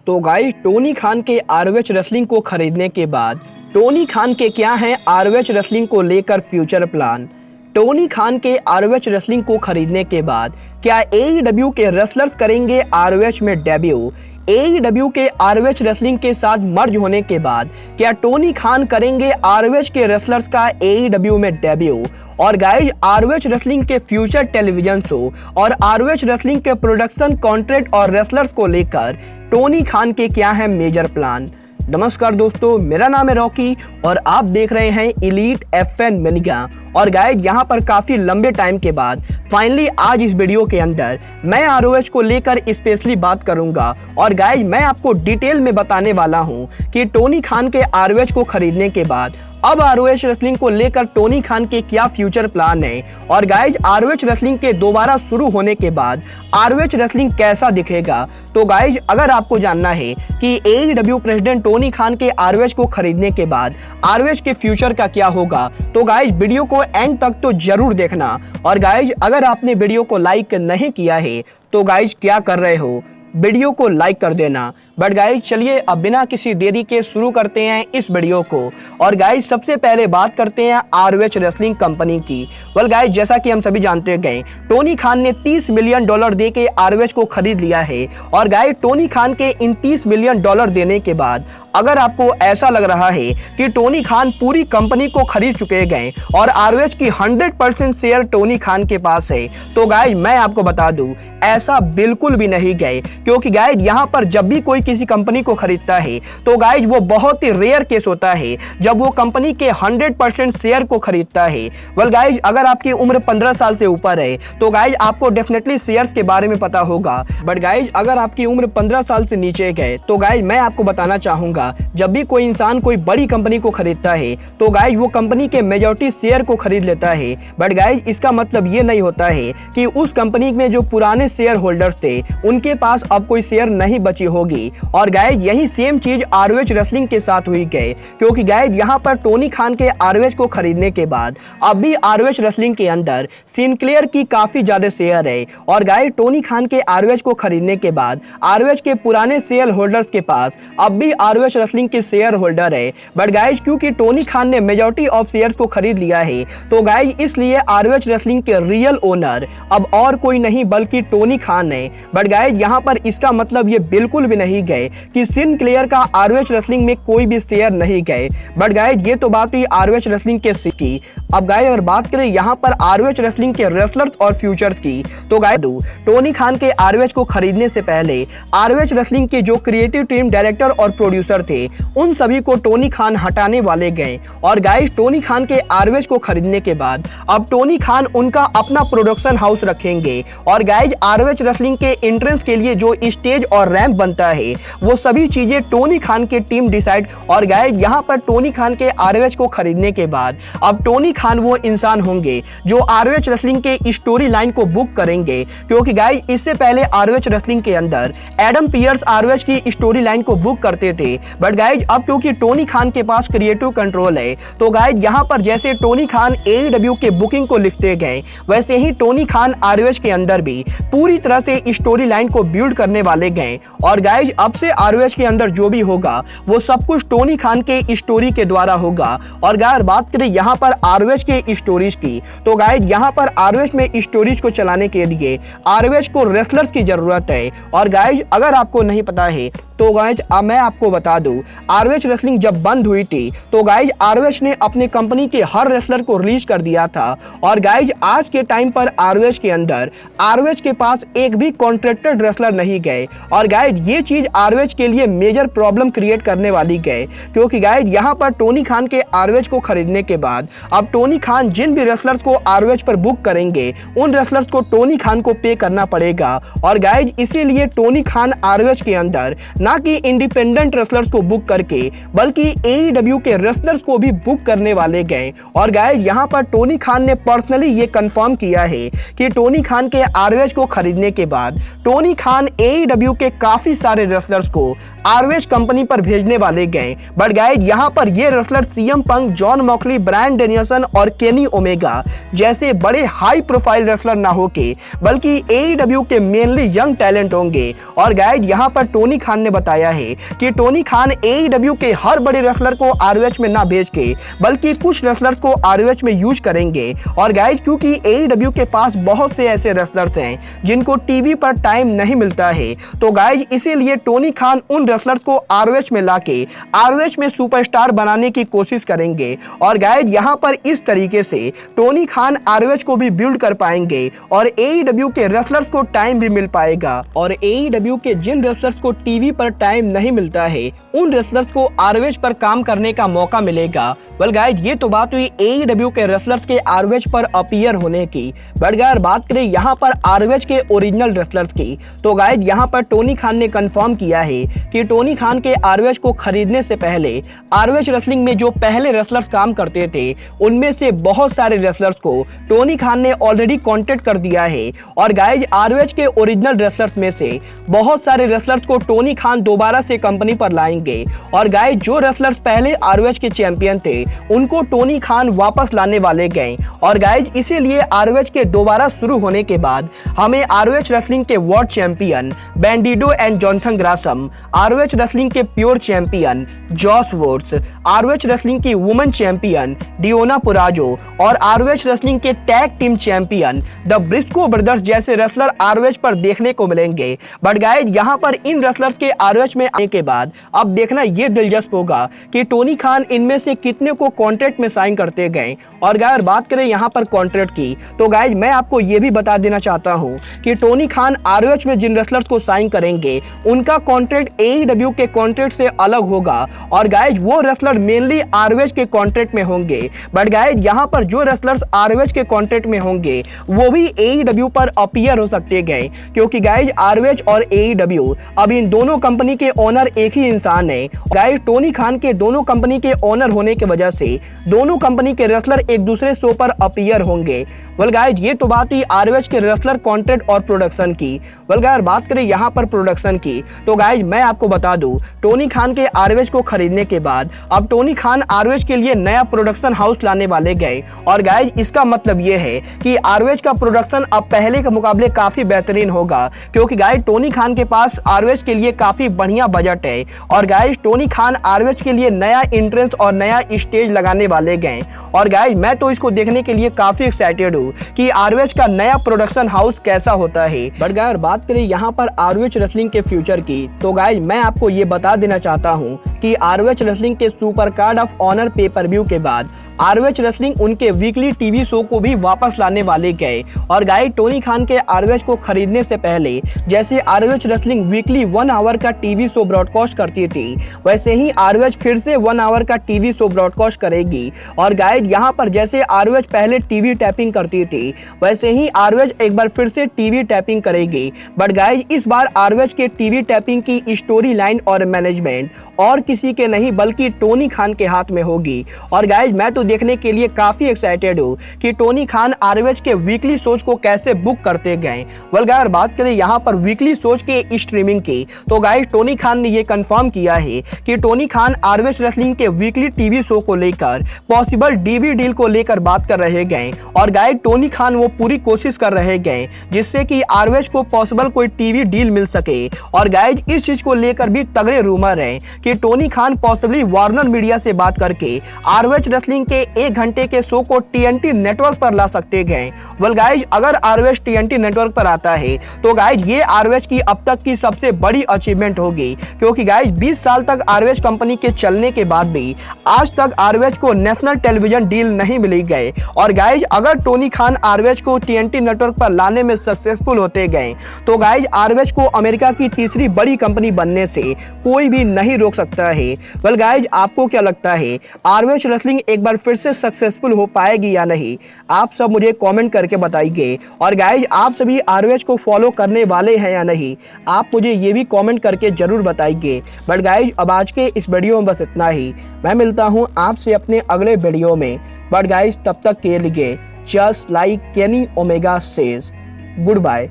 तो guys Tony Khan के ROH wrestling को खरीदने के बाद टोनी खान के क्या हैं आरओएच रेसलिंग को लेकर फ्यूचर प्लान। टोनी खान के आरओएच रेसलिंग को खरीदने के बाद क्या एईडब्ल्यू के रेसलर्स करेंगे आरओएच में डेब्यू। एईडब्ल्यू के आरओएच रेसलिंग के साथ मर्ज होने के बाद क्या टोनी खान करेंगे आरओएच के रेसलर्स का एईडब्ल्यू में डेब्यू। और गाइस आरओएच रेसलिंग के फ्यूचर टेलीविजन शो और आरओएच रेसलिंग के प्रोडक्शन कॉन्ट्रैक्ट और रेसलर्स को लेकर टोनी खान के क्या है मेजर प्लान। नमस्कार दोस्तों, मेरा नाम है रॉकी और आप देख रहे हैं इलीट एफएन मेनिया। और गाइस यहाँ पर काफ़ी लंबे टाइम के बाद फाइनली आज इस वीडियो के अंदर मैं आरओएच को लेकर स्पेशली बात करूंगा। और गाइस मैं आपको डिटेल में बताने वाला हूं कि टोनी खान के आरओएच को खरीदने के बाद अब आरओएच रेसलिंग को लेकर टोनी खान के क्या फ्यूचर प्लान है। और गाइज आरओएच रेसलिंग के दोबारा शुरू होने के बाद आरओएच रेसलिंग कैसा दिखेगा। तो गाइज अगर आपको जानना है कि एईडब्ल्यू प्रेसिडेंट टोनी खान के आरओएच को खरीदने के बाद आरओएच के फ्यूचर का क्या होगा, तो गाइज वीडियो को एंड तक तो जरूर देखना। और गाइज अगर आपने वीडियो को लाइक नहीं किया है तो गाइज क्या कर रहे हो, वीडियो को लाइक कर देना। बट गाइज चलिए अब बिना किसी देरी के शुरू करते हैं इस वीडियो को। और गाइज सबसे पहले बात करते हैं आरओएच रेसलिंग कंपनी की। वेल गाइज जैसा कि हम सभी जानते गए टोनी खान ने $30 मिलियन दे के आरओएच को खरीद लिया है। और गाइज टोनी खान के इन $30 मिलियन देने के बाद अगर आपको ऐसा लग रहा है कि टोनी खान पूरी कंपनी को खरीद चुके गए और आरओएच की 100% शेयर टोनी खान के पास है, तो गाइज मैं आपको बता दूं ऐसा बिल्कुल भी नहीं गए। क्योंकि गाइज यहाँ पर जब भी कोई किसी कंपनी को खरीदता है तो गाइज वो बहुत ही रेयर केस होता है जब वो कंपनी के 100% शेयर को खरीदता है। वेल गाइज अगर आपकी उम्र 15 साल से ऊपर है तो गाइज आपको डेफिनेटली शेयर्स के बारे में पता होगा। बट गाइज अगर आपकी उम्र 15 साल से नीचे गए तो गाइज मैं आपको बताना चाहूंगा जब भी कोई इंसान कोई बड़ी कंपनी को खरीदता है तो गाइज वो कंपनी के मेजॉरिटी शेयर को खरीद लेता है। बट गाइज इसका मतलब ये नहीं होता है कि उस कंपनी में जो पुराने शेयर होल्डर्स थे उनके पास अब कोई शेयर नहीं बची होगी। और गाइज यही सेम चीज आरओएच रेसलिंग के साथ हुई गए। क्योंकि गाइज यहाँ पर टोनी खान के आरओएच को खरीदने के बाद अब भी आरओएच रेसलिंग के अंदर सिनक्लेयर की काफी ज्यादा शेयर है। और गाइज टोनी खान के आरओएच को खरीदने के बाद आरओएच के पुराने शेयर होल्डर्स के पास अब भी आरओएच रेसलिंग के शेयर होल्डर है। बट गाइज क्योंकि टोनी खान ने मेजॉरिटी ऑफ शेयर्स को खरीद लिया है तो गाइज इसलिए आरओएच रेसलिंग के रियल ओनर अब और कोई नहीं बल्कि टोनी खान है। बट गाइज यहाँ पर इसका मतलब ये बिल्कुल भी नहीं गए कि सिनक्लेयर का आरओएच रेसलिंग में कोई भी शेयर नहीं गए। बट गाइज ये तो बात हुई आरओएच रेसलिंग के की। अब गाइज अगर बात करें यहाँ पर आरओएच रेसलिंग के रेसलर्स और फ्यूचर्स की तो गाइज टोनी खान के आरओएच को खरीदने से पहले आरओएच रेसलिंग के जो क्रिएटिव टीम डायरेक्टर और प्रोड्यूसर थे उन सभी को टोनी खान हटाने वाले गए। और गाइज टोनी खान के आरओएच को खरीदने के बाद अब टोनी खान उनका अपना प्रोडक्शन हाउस रखेंगे। और गाइज आरओएच रेसलिंग के एंट्रेंस के लिए जो स्टेज और रैंप बनता है वो सभी चीजें टोनी खान की टीम डिसाइड। और गाइज यहाँ पर टोनी खान के आरओएच को खरीदने के बाद अब टोनी खान वो इंसान होंगे जो आरओएच रेसलिंग के स्टोरी लाइन को बुक करेंगे। क्योंकि गाइज इससे पहले आरओएच रेसलिंग के अंदर एडम पियर्स आरओएच की स्टोरी लाइन को बुक करते थे। बट गाइज अब क्योंकि टोनी खान के पास क्रिएटिव कंट्रोल है तो गाइज यहाँ पर जैसे टोनी खान एईडब्ल्यू के बुकिंग को लिखते गए वैसे ही टोनी खान आरओएच के अंदर भी पूरी तरह से स्टोरी लाइन को बिल्ड करने वाले गए। और गाइज अब से आरओएच के अंदर जो भी होगा वो सब कुछ टोनी खान के स्टोरी के द्वारा होगा। और गाइज बात करें यहाँ पर आरओएच के स्टोरीज की तो गाइज यहाँ पर आरओएच में स्टोरीज को चलाने के लिए आरओएच को रेसलर्स की जरूरत है। और गाइज अगर आपको नहीं पता है तो गाइज मैं आपको बता दूं आरओएच रेसलिंग जब बंद हुई थी तो गाइज आरओएच ने अपने कंपनी के हर रेसलर को रिलीज कर दिया था। और गाइज आज के टाइम पर आरओएच के अंदर आरओएच के पास एक भी कॉन्ट्रैक्टेड रेसलर नहीं गए। और गाइज ये चीज आरओएच के लिए मेजर प्रॉब्लम क्रिएट करने वाली गए। क्योंकि गाइज यहाँ पर टोनी खान के आरओएच को खरीदने के बाद अब टोनी खान जिन भी रेसलर्स को आरओएच पर बुक करेंगे उन रेसलर्स को टोनी खान को पे करना पड़ेगा। और गाइज इसीलिए टोनी खान आरओएच के अंदर ना कि इंडिपेंडेंट रेसलर्स को बुक करके बल्कि एईडब्ल्यू के रेसलर्स को भी बुक करने वाले गए। और गाइज यहाँ पर टोनी खान ने पर्सनली ये कंफर्म किया है कि टोनी खान के आरओएच को खरीदने के बाद टोनी खान एईडब्ल्यू के काफी सारे रेसलर्स को आरओएच कंपनी पर भेजने वाले गए। बट गाइज यहाँ पर ये wrestler CM Punk, Jon Moxley, Bryan Danielson और केनी ओमेगा जैसे बड़े हाई प्रोफाइल रेसलर ना होके बल्कि एईडब्ल्यू के मेनली यंग टैलेंट होंगे। और गाइज यहाँ पर टोनी खान ने बताया है कि टोनी खान एईडब्ल्यू के हर बड़े रेसलर को आरओएच में ना भेज के बल्कि कुछ रेसलर्स को आरओएच में यूज करेंगे। और गाइज क्योंकि एईडब्ल्यू के पास बहुत से ऐसे रेसलर्स हैं जिनको टीवी पर टाइम नहीं मिलता है, तो गाइज इसीलिए टोनी खान उन रेसलर्स को आरओएच में लाके आरओएच में सुपरस्टार बनाने की कोशिश करेंगे। और गाइज यहाँ पर इस तरीके से टोनी खान आरओएच को भी बिल्ड कर पाएंगे और एईडब्ल्यू के रेसलर्स को टाइम भी मिल पाएगा। और एईडब्ल्यू के जिन रेसलर्स को टीवी पर टाइम नहीं मिलता है उन रेसलर्स को आरओएच पर काम करने का मौका मिलेगा। वेल गाइज ये तो बात हुई एईडब्ल्यू के रेसलर्स के आरओएच पर अपीयर होने की। बट गाइज बात करें यहाँ पर आरओएच के ओरिजिनल रेसलर्स की, तो गाइज यहाँ पर टोनी खान ने कंफर्म किया है कि टोनी खान के आरओएच को खरीदने से पहले आरओएच रेसलिंग में जो पहले रेसलर्स काम करते थे उनमें से बहुत सारे रेसलर्स को टोनी खान ने ऑलरेडी कॉन्टेक्ट कर दिया है। और गाइज आरओएच के ओरिजिनल रेसलर्स में से बहुत सारे रेसलर्स को टोनी खान दोबारा से कंपनी पर लाएंगे। और गाइज जो रेसलर्स पहले आरओएच के चैंपियन थे उनको टोनी खान वापस लाने वाले गए। और गाइज इसीलिए आरओएच के दोबारा शुरू होने के बाद हमें आरओएच रेसलिंग के world champion Bandido and Johnson Gresham, ROH wrestling के pure champion Josh Woods, ROH wrestling की वुमेन चैंपियन डियोना पुराजो और आरओएच रेसलिंग के tag team champion the Briscoe brothers जैसे रेसलर आरओएच पर देखने को मिलेंगे। बट गाइज यहाँ पर इन रेसलर्स के आरओएच में आने के बाद अब देखना ये दिलचस्प होगा कि टोनी खान इनमें से कितने को कॉन्ट्रैक्ट में साइन करते गए। और गाइज बात करें यहाँ पर कॉन्ट्रैक्ट की, तो गाइज मैं आपको ये भी बता देना चाहता हूँ कि टोनी खान आरओएच में जिन रेसलर्स को साइन करेंगे उनका कॉन्ट्रैक्ट एईडब्ल्यू के कॉन्ट्रैक्ट से अलग होगा। और गाइज वो रेसलर मेनली आरओएच के कॉन्ट्रैक्ट में होंगे। बट गाइज यहाँ पर जो रेसलर्स आरओएच के कॉन्ट्रैक्ट में होंगे वो भी एईडब्ल्यू पर अपीयर हो सकते गए, क्योंकि गाइज आरओएच और एईडब्ल्यू अब इन दोनों कंपनी के ओनर एक ही इंसान है। गाइज टोनी खान के दोनों कंपनी के ओनर होने की वजह से दोनों कंपनी के रेसलर एक दूसरे शो पर अपीयर होंगे। वेल गाइज ये तो बात हुई आरओएच के रेसलर कॉन्ट्रैक्ट और प्रोडक्शन की। वेल गाइज बात करें यहाँ पर प्रोडक्शन की, तो गाइज मैं आपको बता दूं टोनी खान के आरओएच को खरीदने के बाद अब टोनी खान आरओएच के लिए नया प्रोडक्शन हाउस लाने वाले गए। और गाइज इसका मतलब ये है कि आरओएच का प्रोडक्शन अब पहले के मुकाबले काफी बेहतरीन होगा, क्योंकि गाइज टोनी खान के पास आरओएच के लिए काफी बढ़िया बजट है। और गाइज टोनी खान आरओएच के लिए नया एंट्रेंस और नया स्टेज लगाने वाले गए। और गाइज मैं तो इसको देखने के लिए काफी एक्साइटेड हूँ कि आरओएच का नया प्रोडक्शन हाउस कैसा होता है। बट गाइज बात करें यहाँ पर आरओएच रेसलिंग के फ्यूचर की, तो गाइज मैं आपको ये बता देना चाहता हूँ कि आरओएच रेसलिंग के super card of honour pay per view के बाद आरओएच रेसलिंग उनके वीकली टीवी शो को भी वापस लाने वाले गए। और गाइज टोनी खान के आरओएच को खरीदने से पहले जैसे आरओएच रेसलिंग वीकली 1 आवर का टीवी शो ब्रॉडकास्ट करती थी, वैसे ही आरओएच फिर से 1 आवर का टीवी शो ब्रॉडकास्ट करेगी। और गाइज यहाँ पर जैसे आरओएच पहले टीवी टैपिंग करती थी वैसे ही आरओएच एक बार फिर से टीवी टैपिंग करेगी। बट गाइज इस बार आरओएच के टीवी टैपिंग की स्टोरी लाइन और मैनेजमेंट और किसी के नहीं बल्कि टोनी खान के हाथ में होगी। और गाइज मैं तो देखने के लिए काफी एक्साइटेड हूँ कि टोनी खान आरओएच के वीकली शोज को कैसे बुक करते गए। वेल गाइस बात करें यहाँ पर वीकली शोज के स्ट्रीमिंग की, तो गाइस टोनी खान ने ये कंफर्म किया है कि टोनी खान आरओएच रेसलिंग के वीकली टीवी शो को लेकर पॉसिबल डीवी डील को लेकर बात कर रहे गए। और गाइस टोनी खान वो पूरी कोशिश कर रहे गए जिससे कि आरओएच को पॉसिबल कोई टीवी डील मिल सके। और गाइस इस चीज को लेकर भी तगड़े रूमर है कि Tony Khan possibly Warner media से बात करके आरओएच रेसलिंग के 1 घंटे के शो को टीएनटी नेटवर्क पर ला सकते गए। वेल गाइज अगर आरओएच टीएनटी नेटवर्क पर आता है तो गाइज ये आरओएच की अब तक की सबसे बड़ी अचीवमेंट होगी, क्योंकि गाइज 20 साल तक आरओएच कंपनी के चलने के बाद भी आज तक आरओएच को नेशनल टेलीविजन डील नहीं मिली गए। और गाइज अगर टोनी खान आरओएच को टीएनटी नेटवर्क पर लाने में सक्सेसफुल होते गए तो गाइज आरओएच को अमेरिका की तीसरी बड़ी कंपनी बनने से कोई भी नहीं रोक सकता है। वेल गाइज आपको क्या लगता है आरओएच रेसलिंग एक बार फिर से सक्सेसफुल हो पाएगी या नहीं? आप सब मुझे कमेंट करके बताइए। और गाइज आप सभी आरओएच को फॉलो करने वाले हैं या नहीं, आप मुझे ये भी कमेंट करके जरूर बताइए। बट गाइज अब आज के इस वीडियो में बस इतना ही। मैं मिलता हूँ आपसे अपने अगले वीडियो में। बट गाइज तब तक के लिए just like Kenny Omega says, goodbye,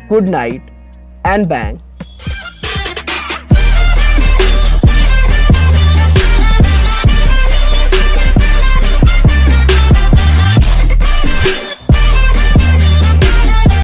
good night and bang.